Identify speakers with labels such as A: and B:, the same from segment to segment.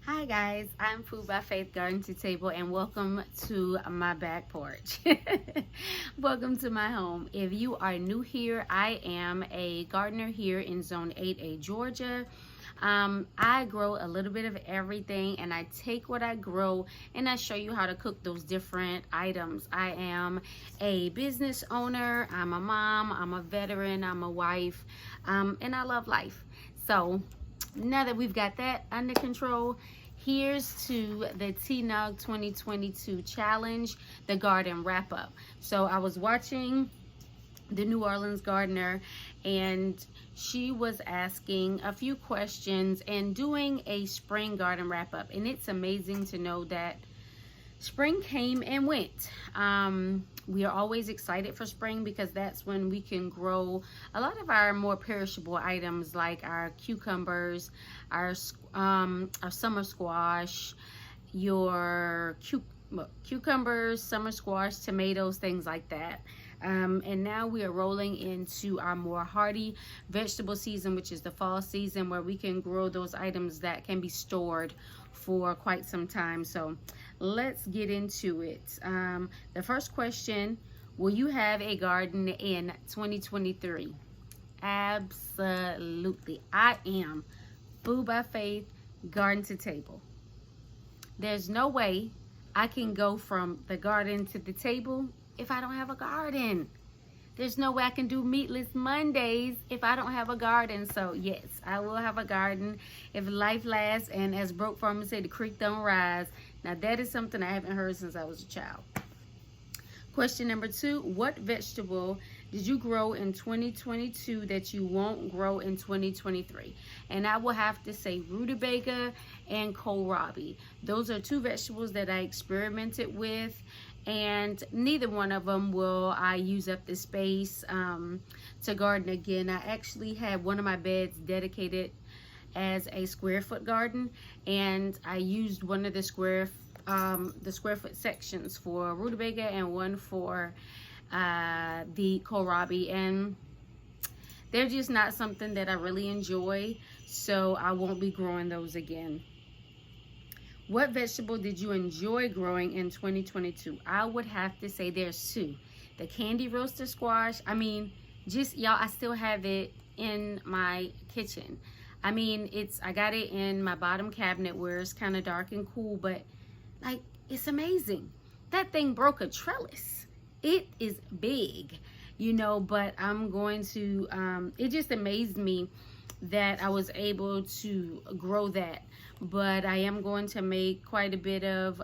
A: Hi guys, I'm Food by Faith Garden to Table and welcome to my back porch. Welcome to my home. If you are new here, I am a gardener here in Zone 8A, Georgia. I grow a little bit of everything and I take what I grow and I show you how to cook those different items. I am a business owner, I'm a mom, I'm a veteran, I'm a wife, and I love life. So now that we've got that under control, here's to the TNUG 2022 challenge, the garden wrap up. So I was watching the New Orleans gardener and she was asking a few questions and doing a spring garden wrap up, and it's amazing to know that spring came and went. We are always excited for spring because that's when we can grow a lot of our more perishable items like our cucumbers, our summer squash, your cucumbers, summer squash, tomatoes, things like that. And now we are rolling into our more hardy vegetable season, which is the fall season, where we can grow those items that can be stored for quite some time. So let's get into it. The first question, will you have a garden in 2023? Absolutely. I am. Food by Faith, Garden to Table. There's no way I can go from the garden to the table if I don't have a garden. There's no way I can do meatless Mondays if I don't have a garden. So yes, I will have a garden if life lasts, and as Broke Farmer said, the creek don't rise. Now that is something I haven't heard since I was a child. Question number 2, what vegetable did you grow in 2022 that you won't grow in 2023? And I will have to say rutabaga and kohlrabi. Those are 2 vegetables that I experimented with, and neither one of them will I use up the space to garden again. I actually had one of my beds dedicated as a square foot garden, and I used one of the square foot sections for rutabaga and one for the kohlrabi, and they're just not something that I really enjoy, so I won't be growing those again. What vegetable did you enjoy growing in 2022? I would have to say there's 2. The candy roaster squash. I mean, just y'all, I still have it in my kitchen. I mean, I got it in my bottom cabinet where it's kind of dark and cool, but like, it's amazing. That thing broke a trellis. It is big, you know, but I'm going to, it just amazed me that I was able to grow that. But I am going to make quite a bit of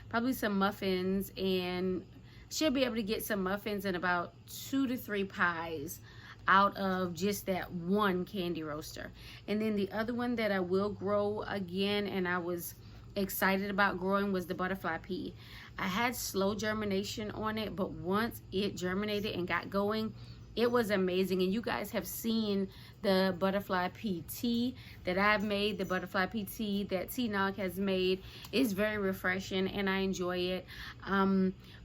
A: probably some muffins, and should be able to get some muffins and about 2 to 3 pies out of just that one candy roaster. And then the other one that I will grow again, and I was excited about growing, was the butterfly pea. I had slow germination on it, but once it germinated and got going, it was amazing. And you guys have seen the butterfly pea tea that I've made. The butterfly pea tea that TNUG has made is very refreshing and I enjoy it.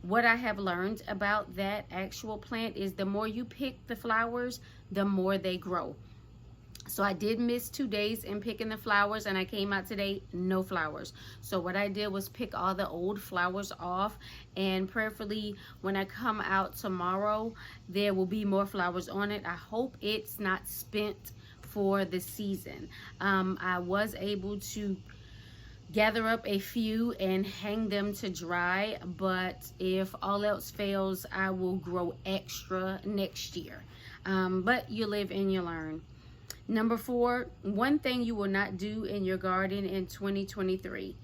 A: What I have learned about that actual plant is the more you pick the flowers, the more they grow. So I did miss 2 days in picking the flowers, and I came out today, no flowers. So what I did was pick all the old flowers off, and prayerfully when I come out tomorrow, there will be more flowers on it. I hope it's not spent for the season. I was able to gather up a few and hang them to dry, but if all else fails, I will grow extra next year. But you live and you learn. Number 4, one thing you will not do in your garden in 2023.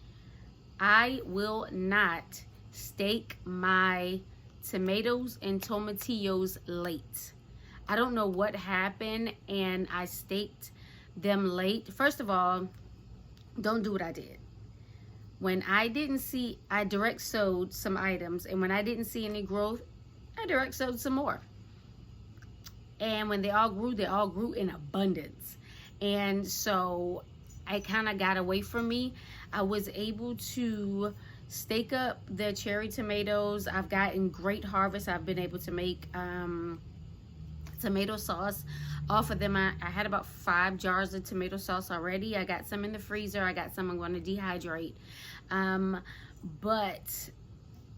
A: I will not stake my tomatoes and tomatillos late. I don't know what happened and I staked them late. First of all, don't do what I did. When I didn't see, I direct sowed some items, and when I didn't see any growth, I direct sowed some more. And when they all grew in abundance. And so I kind of got away from me. I was able to stake up the cherry tomatoes. I've gotten great harvest. I've been able to make some tomato sauce off of them. I had about 5 jars of tomato sauce already. I got some in the freezer. I got some I'm going to dehydrate. But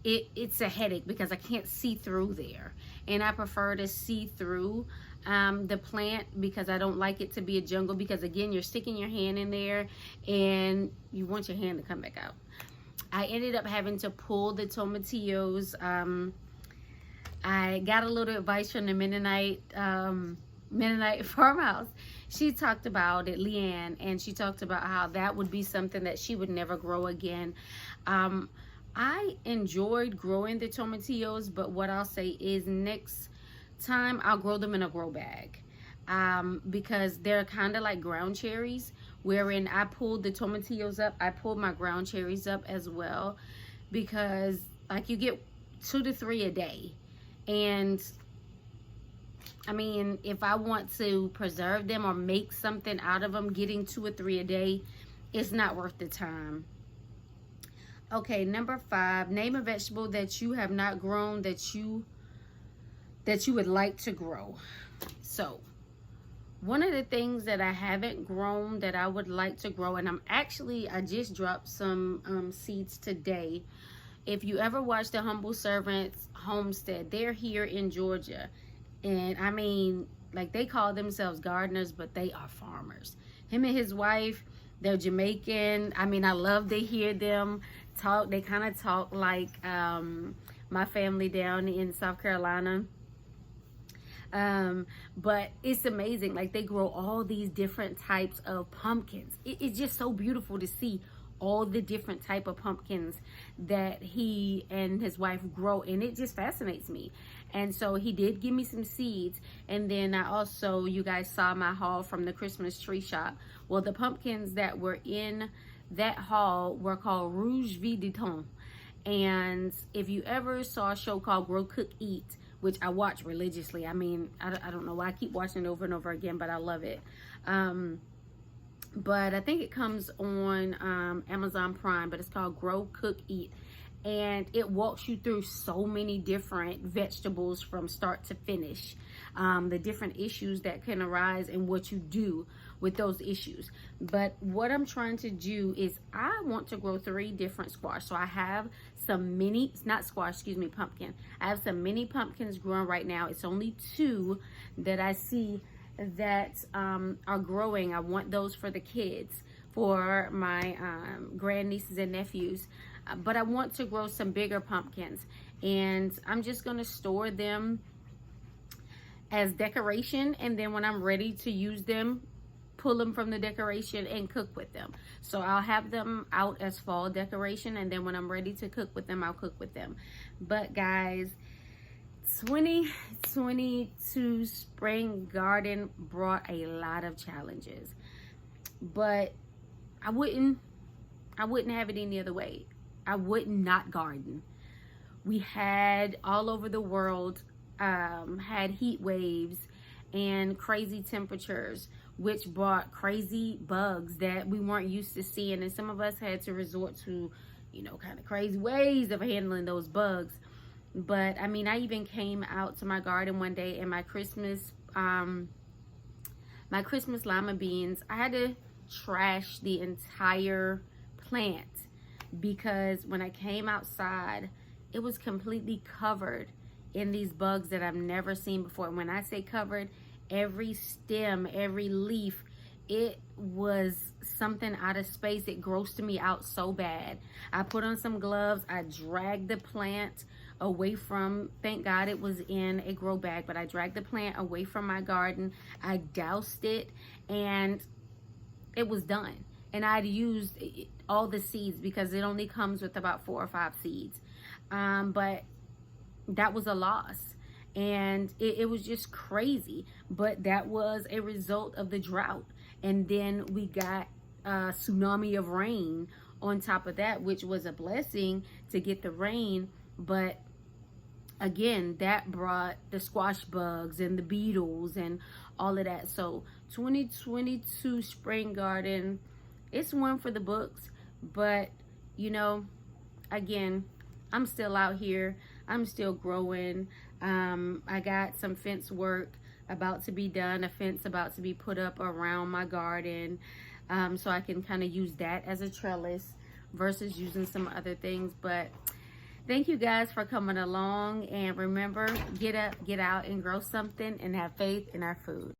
A: it's a headache because I can't see through there, and I prefer to see through the plant because I don't like it to be a jungle, because again, you're sticking your hand in there and you want your hand to come back out. I ended up having to pull the tomatillos. I got a little advice from the Mennonite farmhouse. She talked about it, Leanne, and she talked about how that would be something that she would never grow again. I enjoyed growing the tomatillos, but what I'll say is next time I'll grow them in a grow bag, because they're kind of like ground cherries, wherein I pulled the tomatillos up, I pulled my ground cherries up as well, because like you get 2 to 3 a day. And I mean, if I want to preserve them or make something out of them, getting 2 or 3 a day, it's not worth the time. Okay, number 5, name a vegetable that you have not grown that you would like to grow. So one of the things that I haven't grown that I would like to grow, and I just dropped some seeds today. If you ever watch the Humble Servants Homestead, they're here in Georgia, and I mean, like, they call themselves gardeners, but they are farmers. Him and his wife, they're Jamaican. I mean, I love to hear them talk. They kind of talk like my family down in South Carolina. But it's amazing. Like, they grow all these different types of pumpkins. It's just so beautiful to see all the different type of pumpkins that he and his wife grow, and it just fascinates me. And so he did give me some seeds, and then I also, you guys saw my haul from the Christmas tree shop. Well, the pumpkins that were in that haul were called Rouge Viditon. And if you ever saw a show called Grow, Cook, Eat, which I watch religiously, I mean, I don't know why I keep watching it over and over again, but I love it. But I think it comes on Amazon Prime, but it's called Grow, Cook, Eat. And it walks you through so many different vegetables from start to finish, the different issues that can arise and what you do with those issues. But what I'm trying to do is I want to grow 3 different squash. So I have some mini, not squash, excuse me, pumpkin. I have some mini pumpkins growing right now. It's only 2 that I see that are growing. I want those for the kids, for my grandnieces and nephews. But I want to grow some bigger pumpkins, and I'm just going to store them as decoration, and then when I'm ready to use them, pull them from the decoration and cook with them. So I'll have them out as fall decoration, and then when I'm ready to cook with them, I'll cook with them. But guys, 2022 spring garden brought a lot of challenges, but I wouldn't have it any other way. I would not garden. We had all over the world had heat waves and crazy temperatures, which brought crazy bugs that we weren't used to seeing, and some of us had to resort to, you know, kind of crazy ways of handling those bugs. But I mean, I even came out to my garden one day, and my Christmas lima beans, I had to trash the entire plant, because when I came outside, it was completely covered in these bugs that I've never seen before. And when I say covered, every stem, every leaf, it was something out of space. It grossed me out so bad. I put on some gloves. I dragged the plant away from, thank God it was in a grow bag, but I dragged the plant away from my garden. I doused it, and it was done. And I'd used all the seeds, because it only comes with about 4 or 5 seeds. But that was a loss. And it was just crazy. But that was a result of the drought. And then we got a tsunami of rain on top of that, which was a blessing to get the rain. But again, that brought the squash bugs and the beetles and all of that. So 2022 spring garden, it's one for the books. But you know, again, I'm still out here. I'm still growing. I got some fence work about to be done, a fence about to be put up around my garden. So I can kind of use that as a trellis versus using some other things. But thank you guys for coming along, and remember, get up, get out, and grow something, and have faith in our food.